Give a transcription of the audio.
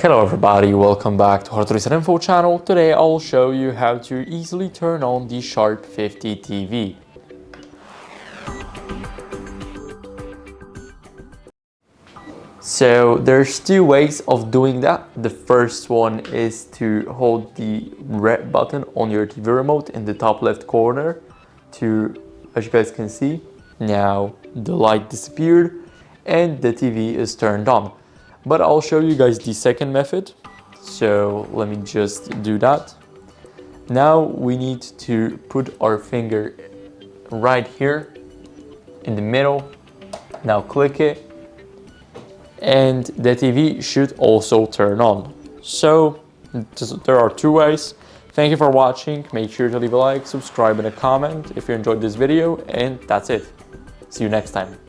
Hello everybody, welcome back to HardReset.Info channel. Today I'll show you how to easily turn on the SHARP QLED TV. So there's two ways of doing that. The first one is to hold the red button on your TV remote in the top left corner as you guys can see, now the light disappeared and the TV is turned on. But I'll show you guys the second method. So let me just do that. Now we need to put our finger right here in the middle. Now click it and the TV should also turn on. So there are two ways. Thank you for watching. Make sure to leave a like, subscribe and a comment if you enjoyed this video, and that's it. See you next time.